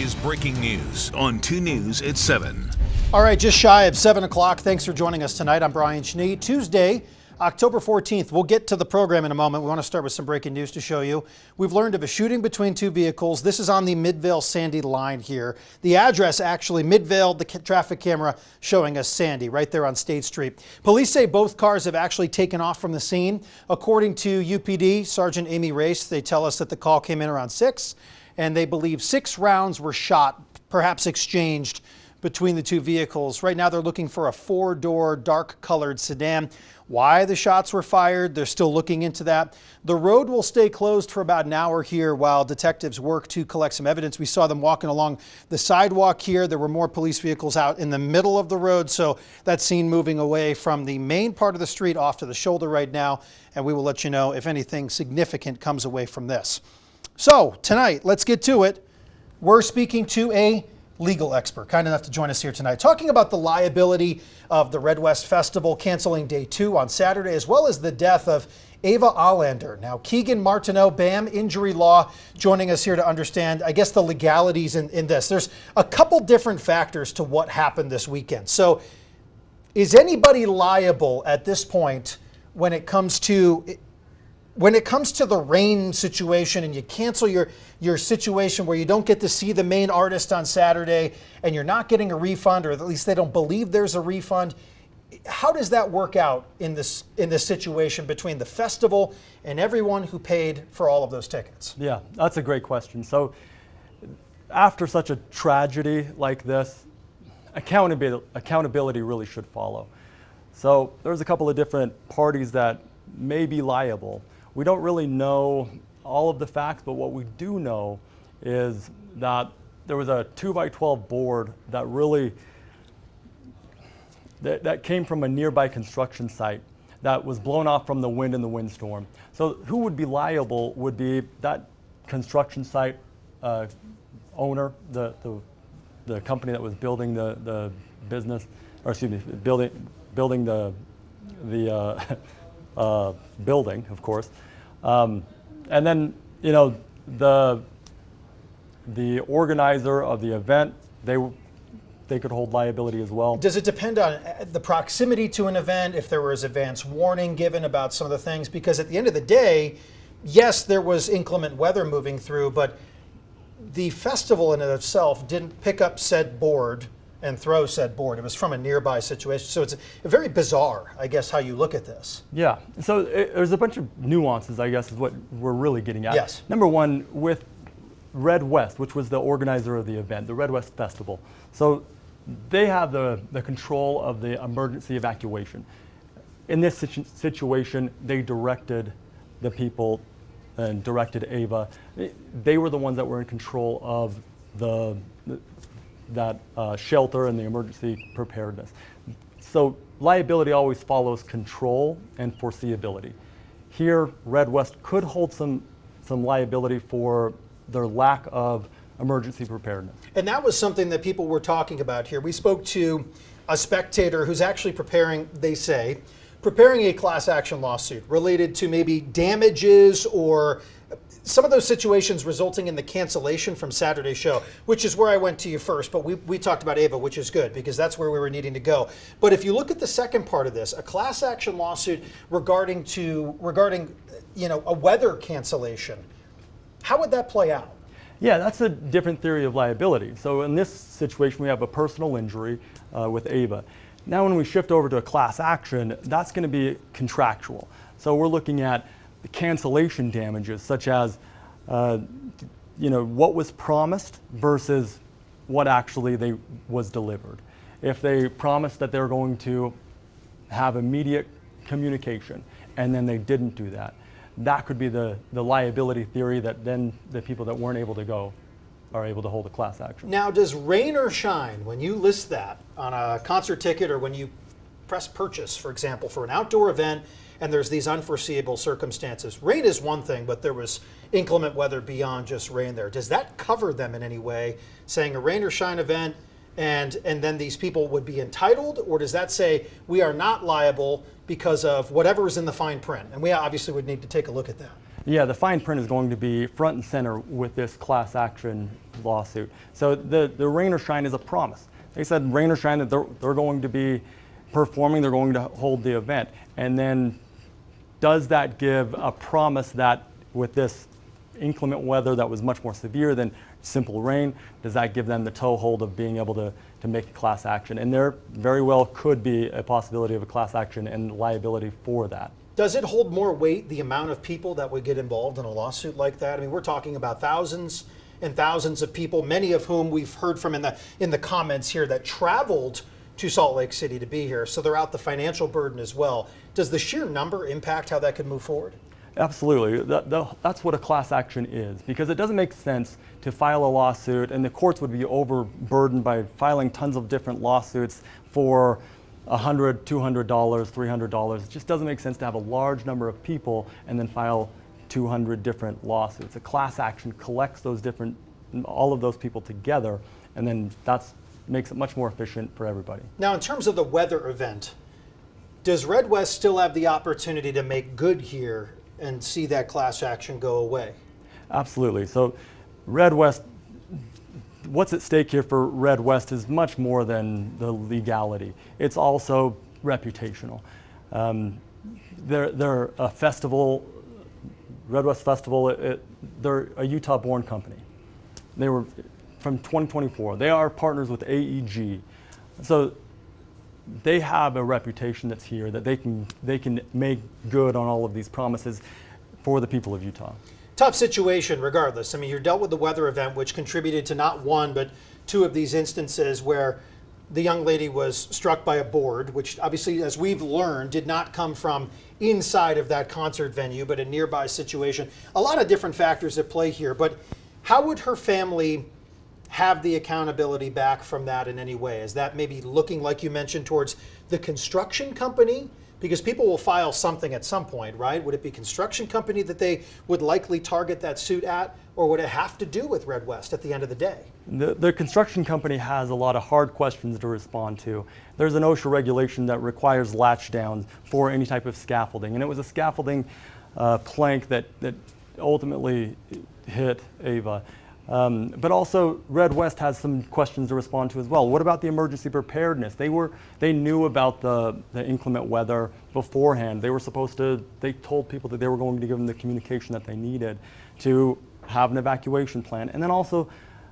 is breaking news on 2 News at 7. All right, just shy of 7 o'clock. Thanks for joining us tonight. I'm Brian Schnee. Tuesday, October 14th. We'll get to the program in a moment. We want to start with some breaking news to show you. We've learned of a shooting between two vehicles. This is on the Midvale-Sandy line here. The address, actually, Midvale, the traffic camera showing us Sandy, right there on State Street. Police say both cars have actually taken off from the scene. According to UPD, Sergeant Amy Race, they tell us that the call came in around 6, and they believe 6 rounds were shot, perhaps exchanged, between the two vehicles. Right now they're looking for a 4-door dark colored sedan. Why the shots were fired, they're still looking into that. The road will stay closed for about an hour here while detectives work to collect some evidence. We saw them walking along the sidewalk here. There were more police vehicles out in the middle of the road, so that's seen moving away from the main part of the street off to the shoulder right now, and we will let you know if anything significant comes away from this. So tonight, let's get to it. We're speaking to a legal expert, kind enough to join us here tonight, talking about the liability of the REDWEST Festival canceling day 2 on Saturday, as well as the death of Ava Allander. Now, Keegan Martineau, BAM Injury Law, joining us here to understand, I guess, the legalities in this. There's a couple different factors to what happened this weekend. So is anybody liable at this point when it comes to the rain situation and you cancel your situation where you don't get to see the main artist on Saturday and you're not getting a refund, or at least they don't believe there's a refund? How does that work out in this situation between the festival and everyone who paid for all of those tickets? Yeah, that's a great question. So after such a tragedy like this, accountability really should follow. So there's a couple of different parties that may be liable. We don't really know all of the facts, but what we do know is that there was a 2x12 board that that came from a nearby construction site that was blown off from the wind in the windstorm. So who would be liable would be that construction site owner, the company that was building the business, or excuse me, building the building, of course, and then the organizer of the event, they could hold liability as well. Does it depend on the proximity to an event, if there was advance warning given about some of the things? Because at the end of the day, yes, there was inclement weather moving through, but the festival in itself didn't pick up said board and throw said board. It was from a nearby situation. So it's very bizarre, I guess, how you look at this. Yeah, so there's a bunch of nuances, I guess, is what we're really getting at. Yes. Number one, with REDWEST, which was the organizer of the event, the REDWEST Festival. So they have the control of the emergency evacuation. In this situation, they directed the people and directed Ava. They were the ones that were in control of that shelter and the emergency preparedness. So liability always follows control and foreseeability. Here, REDWEST could hold some liability for their lack of emergency preparedness. And that was something that people were talking about here. We spoke to a spectator who's actually preparing a class action lawsuit related to maybe damages or some of those situations resulting in the cancellation from Saturday's show, which is where I went to you first, but we talked about Ava, which is good because that's where we were needing to go. But if you look at the second part of this, a class action lawsuit regarding a weather cancellation, how would that play out? Yeah, that's a different theory of liability. So in this situation, we have a personal injury with Ava. Now when we shift over to a class action, that's going to be contractual. So we're looking at the cancellation damages, such as what was promised versus what actually was delivered. If they promised that they're going to have immediate communication and then they didn't do that, that could be the liability theory that then the people that weren't able to go are able to hold a class action. Now, does rain or shine, when you list that on a concert ticket or when you press purchase, for example, for an outdoor event, and there's these unforeseeable circumstances, rain is one thing, but there was inclement weather beyond just rain there. Does that cover them in any way, saying a rain or shine event, and then these people would be entitled, or does that say we are not liable because of whatever is in the fine print? And we obviously would need to take a look at that. Yeah, the fine print is going to be front and center with this class action lawsuit. So the rain or shine is a promise. They said rain or shine that they're going to be performing, they're going to hold the event. And then does that give a promise that with this inclement weather that was much more severe than simple rain, does that give them the toehold of being able to make a class action? And there very well could be a possibility of a class action and liability for that. Does it hold more weight, the amount of people that would get involved in a lawsuit like that? I mean, we're talking about thousands and thousands of people, many of whom we've heard from in the comments here that traveled to Salt Lake City to be here, so they're out the financial burden as well. Does the sheer number impact how that could move forward? Absolutely. That's what a class action is, because it doesn't make sense to file a lawsuit, and the courts would be overburdened by filing tons of different lawsuits for $100, $200, $300. It just doesn't make sense to have a large number of people and then file 200 different lawsuits. A class action collects all of those people together, and then that makes it much more efficient for everybody. Now, in terms of the weather event, does REDWEST still have the opportunity to make good here and see that class action go away? Absolutely. So REDWEST, what's at stake here for REDWEST is much more than the legality. It's also reputational. They're a festival, REDWEST Festival, they're a Utah-born company. They were from 2024. They are partners with AEG. So they have a reputation that's here that they can make good on all of these promises for the people of Utah. Tough situation regardless. I mean, you're dealt with the weather event, which contributed to not one, but two of these instances where the young lady was struck by a board, which obviously, as we've learned, did not come from inside of that concert venue, but a nearby situation. A lot of different factors at play here, but how would her family have the accountability back from that in any way? Is that maybe looking, like you mentioned, towards the construction company? Because people will file something at some point, right? Would it be construction company that they would likely target that suit at, or would it have to do with REDWEST at the end of the day? The construction company has a lot of hard questions to respond to. There's an OSHA regulation that requires latch downs for any type of scaffolding, and it was a scaffolding plank that ultimately hit Ava. But also REDWEST has some questions to respond to as well. What about the emergency preparedness? They knew about the inclement weather beforehand. They told people that they were going to give them the communication that they needed to have an evacuation plan. And then also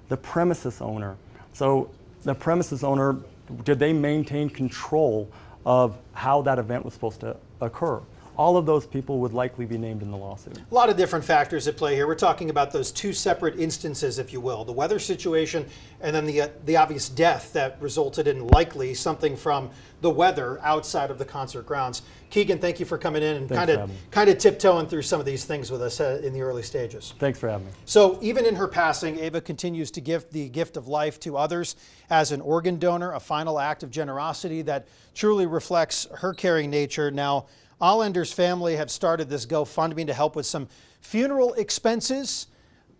the premises owner. So the premises owner, did they maintain control of how that event was supposed to occur? All of those people would likely be named in the lawsuit. A lot of different factors at play here. We're talking about those two separate instances, if you will, the weather situation and then the obvious death that resulted in likely something from the weather outside of the concert grounds. Keegan, thank you for coming in and kind of tiptoeing through some of these things with us in the early stages. Thanks for having me. So even in her passing, Ava continues to give the gift of life to others as an organ donor, a final act of generosity that truly reflects her caring nature. Now, Allender's family have started this GoFundMe to help with some funeral expenses,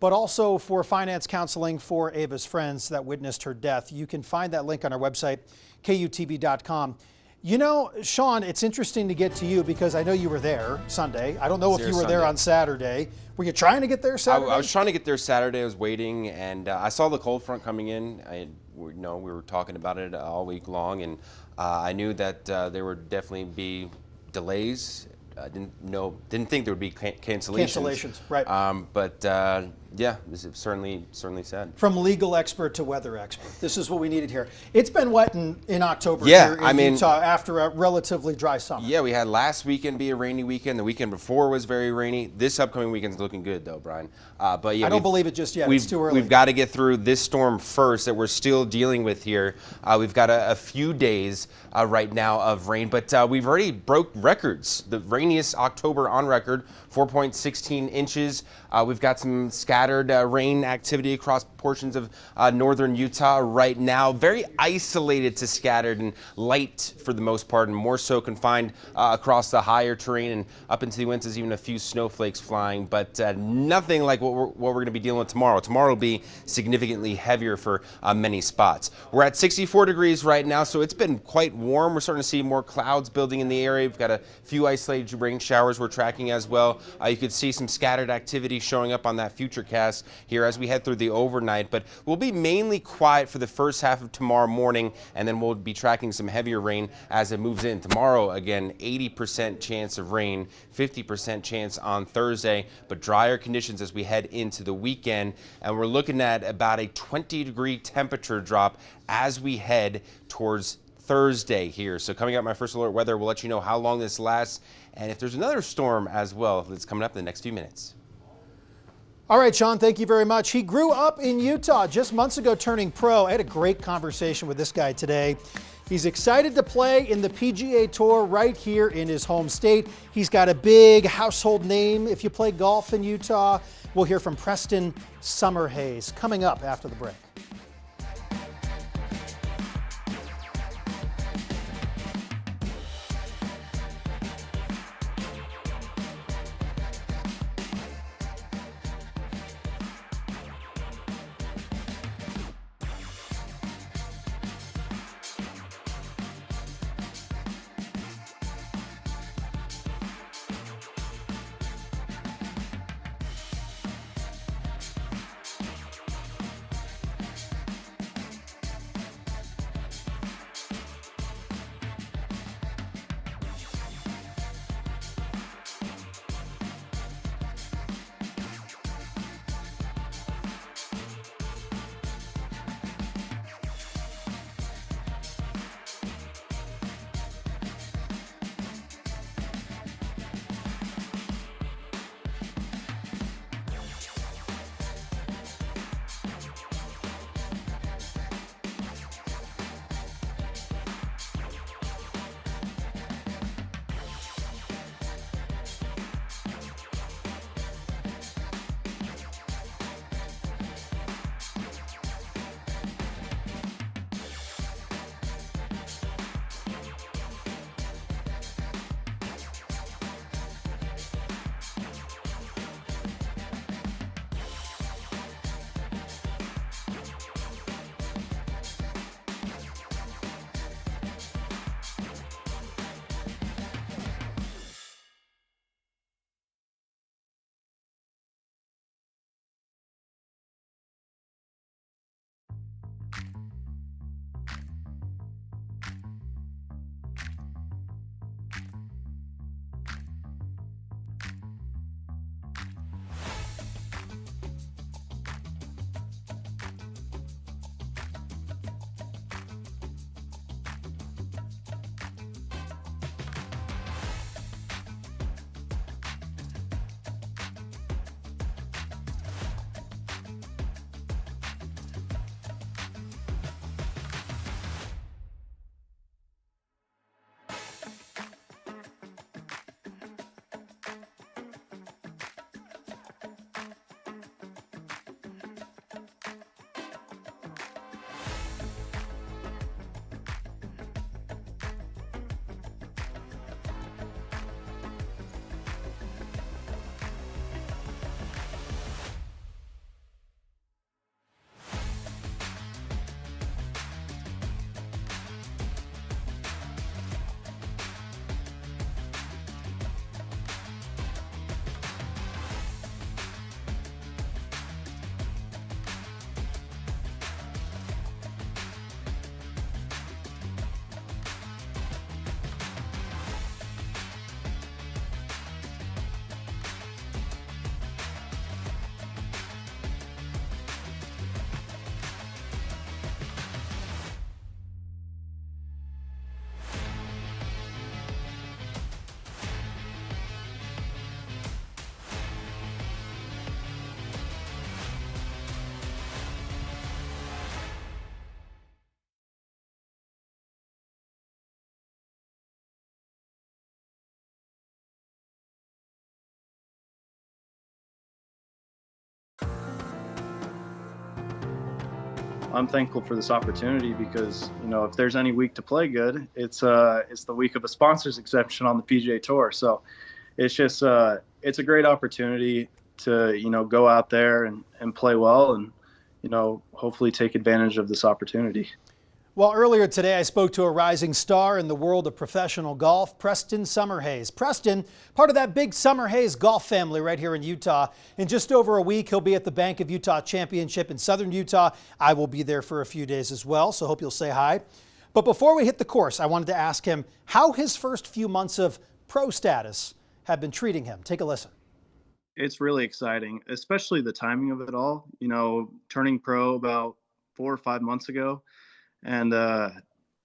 but also for finance counseling for Ava's friends that witnessed her death. You can find that link on our website, KUTV.com. You know, Sean, it's interesting to get to you because I know you were there Sunday. I don't know if you were there on Saturday. Were you trying to get there Saturday? I was trying to get there Saturday. I was waiting, and I saw the cold front coming in. We were talking about it all week long, and I knew that there would definitely be delays. Didn't think there would be cancellations. Right. Yeah, this is certainly sad. From legal expert to weather expert. This is what we needed here. It's been wet in October here in Utah after a relatively dry summer. Yeah, we had last weekend be a rainy weekend. The weekend before was very rainy. This upcoming weekend's looking good though, Brian. But yeah, I don't believe it just yet. It's too early. We've got to get through this storm first that we're still dealing with here. We've got a few days right now of rain, but we've already broke records. The rainiest October on record, 4.16 inches. We've got some scattered scattered rain activity across portions of northern Utah right now. Very isolated to scattered and light for the most part, and more so confined across the higher terrain and up into the winds. There's even a few snowflakes flying, but nothing like what we're going to be dealing with tomorrow. Tomorrow will be significantly heavier for many spots. We're at 64 degrees right now, so it's been quite warm. We're starting to see more clouds building in the area. We've got a few isolated rain showers we're tracking as well. You could see some scattered activity showing up on that futurecast here as we head through the overnight, but we'll be mainly quiet for the first half of tomorrow morning, and then we'll be tracking some heavier rain as it moves in. Tomorrow, again, 80% chance of rain, 50% chance on Thursday, but drier conditions as we head into the weekend, and we're looking at about a 20-degree temperature drop as we head towards Thursday here. So coming up, my first alert weather, we'll let you know how long this lasts and if there's another storm as well that's coming up in the next few minutes. All right, Sean, thank you very much. He grew up in Utah just months ago, turning pro. I had a great conversation with this guy today. He's excited to play in the PGA Tour right here in his home state. He's got a big household name if you play golf in Utah. We'll hear from Preston Summerhays coming up after the break. I'm thankful for this opportunity because, you know, if there's any week to play good, it's the week of a sponsor's exemption on the PGA Tour. So it's just it's a great opportunity to, you know, go out there and play well and, you know, hopefully take advantage of this opportunity. Well, earlier today, I spoke to a rising star in the world of professional golf, Preston Summerhays. Preston, part of that big Summerhays golf family right here in Utah. In just over a week, he'll be at the Bank of Utah Championship in southern Utah. I will be there for a few days as well, so hope you'll say hi. But before we hit the course, I wanted to ask him how his first few months of pro status have been treating him. Take a listen. It's really exciting, especially the timing of it all. You know, turning pro about 4 or 5 months ago. And,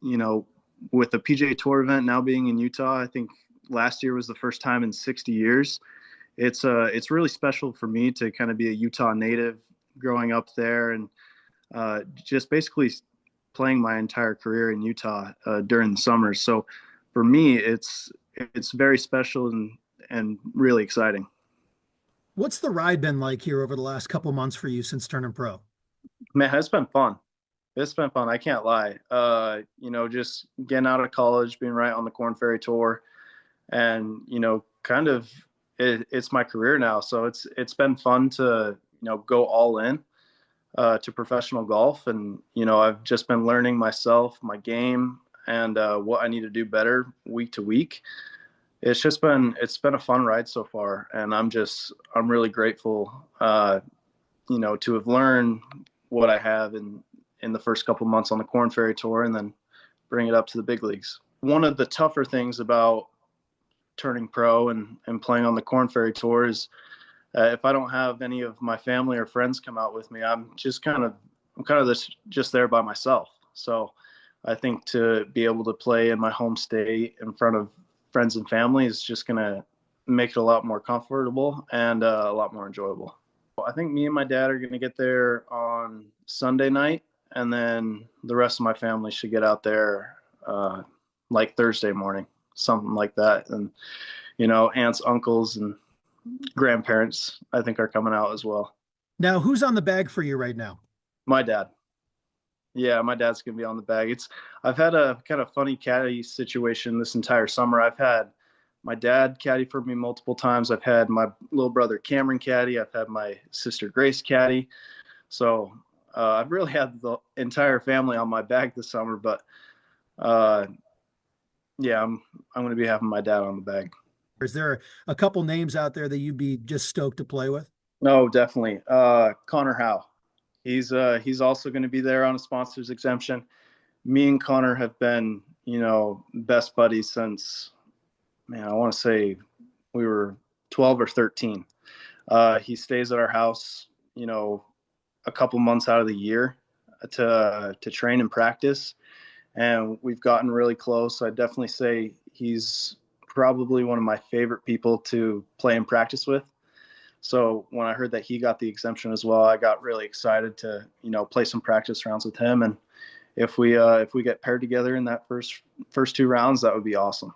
you know, with the PGA Tour event now being in Utah, I think last year was the first time in 60 years. It's really special for me to kind of be a Utah native growing up there and just basically playing my entire career in Utah during the summers. So for me, it's very special and really exciting. What's the ride been like here over the last couple months for you since turning pro? Man, it's been fun. It's been fun. I can't lie. You know, just getting out of college, being right on the Korn Ferry Tour, and, you know, kind of it's my career now. So it's been fun to, you know, go all in to professional golf. And, you know, I've just been learning myself, my game, and what I need to do better week to week. It's been a fun ride so far. And I'm really grateful, you know, to have learned what I have in the first couple months on the Korn Ferry Tour and then bring it up to the big leagues. One of the tougher things about turning pro and playing on the Korn Ferry Tour is if I don't have any of my family or friends come out with me, I'm kind of just there by myself. So I think to be able to play in my home state in front of friends and family is just going to make it a lot more comfortable and a lot more enjoyable. I think me and my dad are going to get there on Sunday night, and then the rest of my family should get out there like Thursday morning, something like that. And, you know, aunts, uncles, and grandparents, I think, are coming out as well. Now, who's on the bag for you right now? My dad. Yeah, my dad's going to be on the bag. I've had a kind of funny caddy situation this entire summer. I've had my dad caddy for me multiple times. I've had my little brother Cameron caddy. I've had my sister Grace caddy. So I've really had the entire family on my back this summer. But yeah, I'm going to be having my dad on the bag. Is there a couple names out there that you'd be just stoked to play with? No, definitely. Connor Howe. He's also going to be there on a sponsor's exemption. Me and Connor have been, you know, best buddies since, man, I want to say we were 12 or 13. He stays at our house, you know, a couple months out of the year to train and practice. And we've gotten really close. I'd definitely say he's probably one of my favorite people to play and practice with. So when I heard that he got the exemption as well, I got really excited to, you know, play some practice rounds with him. And if we get paired together in that first 2 rounds, that would be awesome.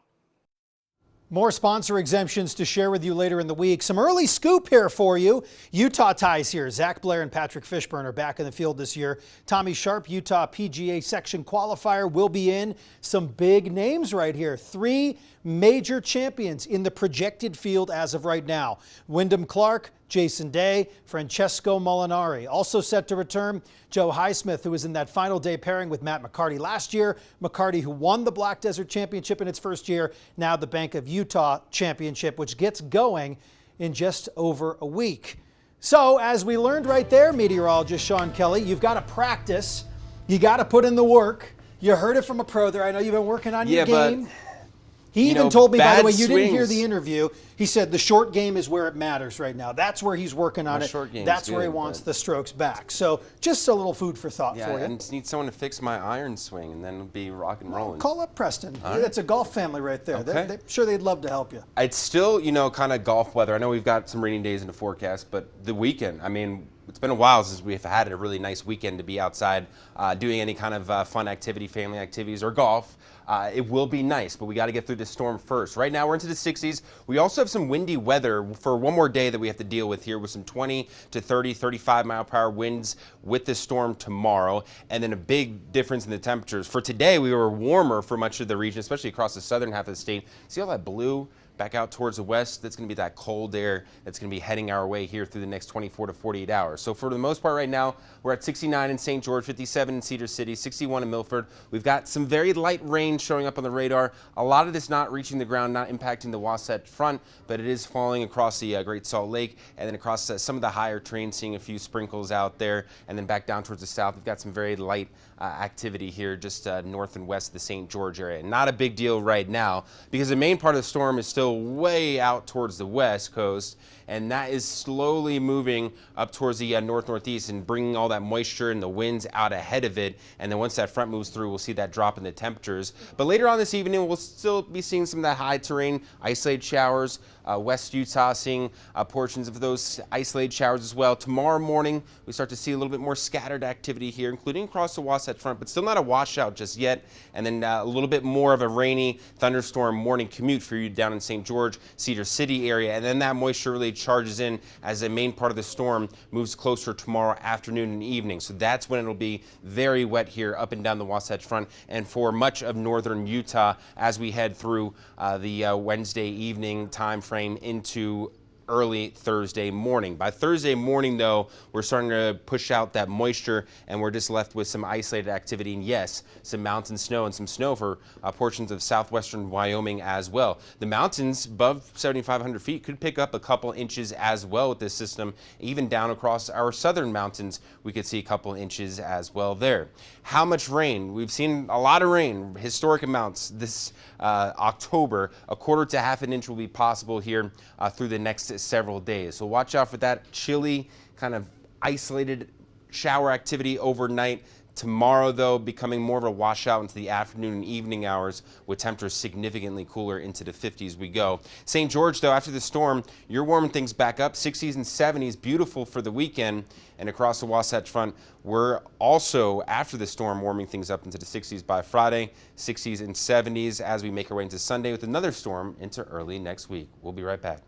More sponsor exemptions to share with you later in the week. Some early scoop here for you. Utah ties here. Zach Blair and Patrick Fishburne are back in the field this year. Tommy Sharp, Utah PGA section qualifier, will be in. Some big names right here. 3 major champions in the projected field as of right now. Wyndham Clark, Jason Day, Francesco Molinari. Also set to return, Joe Highsmith, who was in that final day pairing with Matt McCarty last year. McCarty, who won the Black Desert Championship in its first year, now the Bank of Utah Championship, which gets going in just over a week. So, as we learned right there, meteorologist Sean Kelly, you've got to practice. You got to put in the work. You heard it from a pro there. I know you've been working on your game. He even told me, by the way, you didn't hear the interview. He said the short game is where it matters right now. That's where he's working on it. That's where he wants the strokes back. So just a little food for thought for you. I just need someone to fix my iron swing, and then it'll be rock and rolling. Call up Preston. That's a golf family right there. Okay. Sure, they'd love to help you. It's still, you know, kind of golf weather. I know we've got some rainy days in the forecast, but the weekend, I mean, it's been a while since we've had a really nice weekend to be outside doing any kind of fun activity, family activities, or golf. It will be nice, but we got to get through this storm first. Right now, we're into the 60s. We also have some windy weather for one more day that we have to deal with here, with some 20 to 30, 35 mile per hour winds with this storm tomorrow, and then a big difference in the temperatures. For today, we were warmer for much of the region, especially across the southern half of the state. See all that blue back out towards the west? That's going to be that cold air that's going to be heading our way here through the next 24 to 48 hours. So for the most part right now, we're at 69 in St. George, 57 in Cedar City, 61 in Milford. We've got some very light rain showing up on the radar. A lot of this not reaching the ground, not impacting the Wasatch Front, but it is falling across the Great Salt Lake and then across some of the higher terrain, seeing a few sprinkles out there, and then back down towards the south. We've got some very light activity here just north and west of the St. George area. Not a big deal right now because the main part of the storm is still way out towards the west coast, and that is slowly moving up towards the north-northeast and bringing all that moisture and the winds out ahead of it. And then once that front moves through, we'll see that drop in the temperatures. But later on this evening, we'll still be seeing some of that high terrain, isolated showers. West Utah seeing portions of those isolated showers as well. Tomorrow morning, we start to see a little bit more scattered activity here, including across the Wasatch Front, but still not a washout just yet. And then a little bit more of a rainy thunderstorm morning commute for you down in St. George, Cedar City area. And then that moisture really charges in as the main part of the storm moves closer tomorrow afternoon and evening. So that's when it'll be very wet here up and down the Wasatch Front and for much of northern Utah as we head through the Wednesday evening time frame into early Thursday morning. By Thursday morning, though, we're starting to push out that moisture, and we're just left with some isolated activity, and yes, some mountain snow and some snow for portions of southwestern Wyoming as well. The mountains above 7,500 feet could pick up a couple inches as well with this system. Even down across our southern mountains, we could see a couple inches as well there. How much rain? We've seen a lot of rain, historic amounts this October. A quarter to half an inch will be possible here through the next several days. So watch out for that chilly, kind of isolated shower activity overnight. Tomorrow, though, becoming more of a washout into the afternoon and evening hours with temperatures significantly cooler into the 50s we go. St. George, though, after the storm, you're warming things back up. 60s and 70s, beautiful for the weekend. And across the Wasatch Front, we're also, after the storm, warming things up into the 60s by Friday, 60s and 70s as we make our way into Sunday with another storm into early next week. We'll be right back.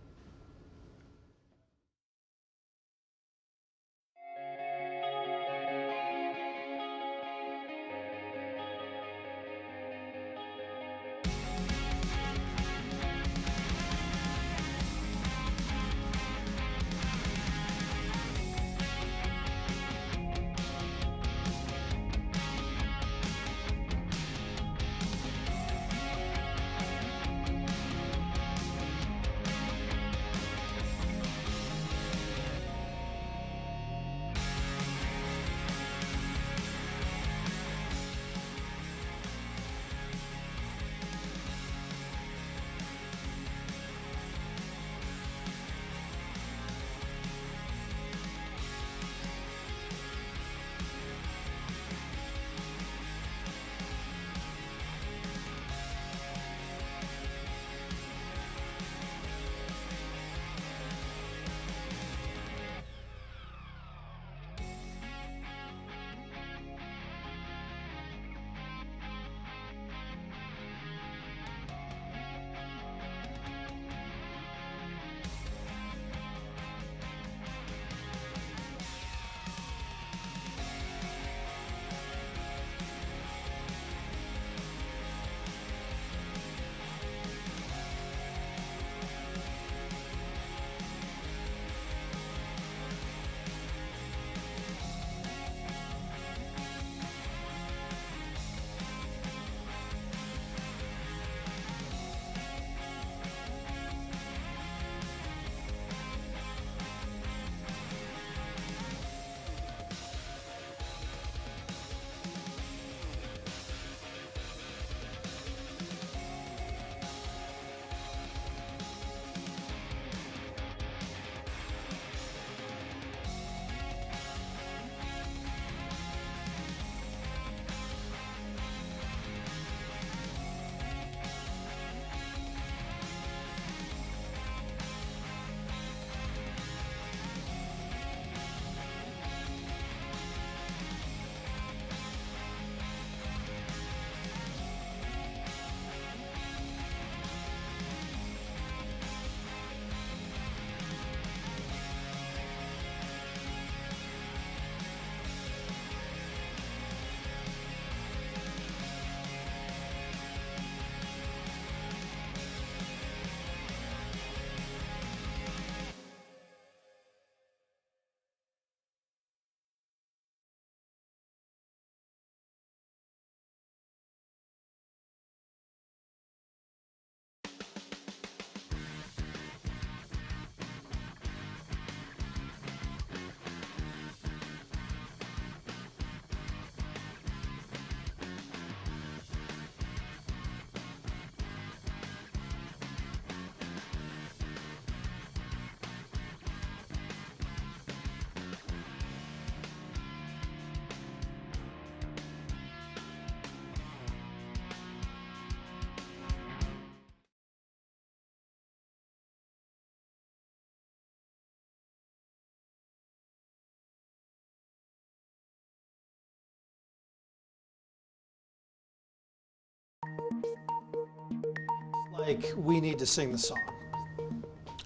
Like we need to sing the song.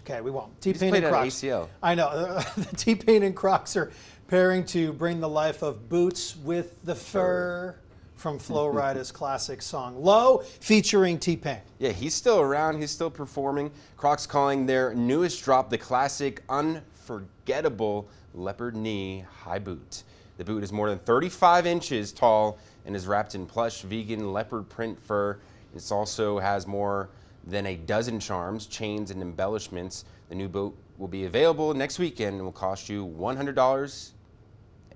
Okay, we won't. Just T-Pain played and at Crocs. ACL. I know. The T-Pain and Crocs are pairing to bring the life of Boots with the Fur from Flo Rida's classic song Low, featuring T-Pain. Yeah, he's still around. He's still performing. Crocs calling their newest drop the classic, unforgettable leopard knee high boot. The boot is more than 35 inches tall and is wrapped in plush vegan leopard print fur. It also has more than a dozen charms, chains, and embellishments. The new boot will be available next weekend and will cost you $100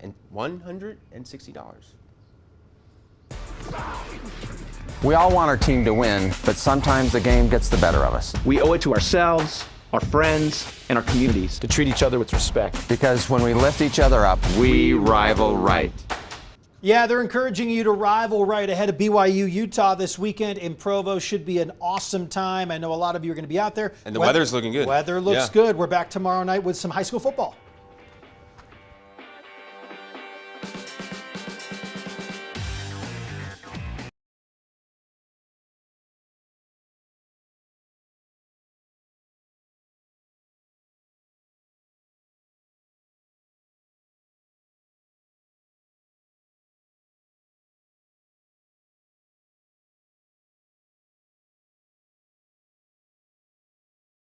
and $160. We all want our team to win, but sometimes the game gets the better of us. We owe it to ourselves, our friends, and our communities to treat each other with respect. Because when we lift each other up, we rival right. Yeah, they're encouraging you to rival right ahead of BYU Utah this weekend in Provo. Should be an awesome time. I know a lot of you are going to be out there. And the weather's looking good. Weather looks good. We're back tomorrow night with some high school football.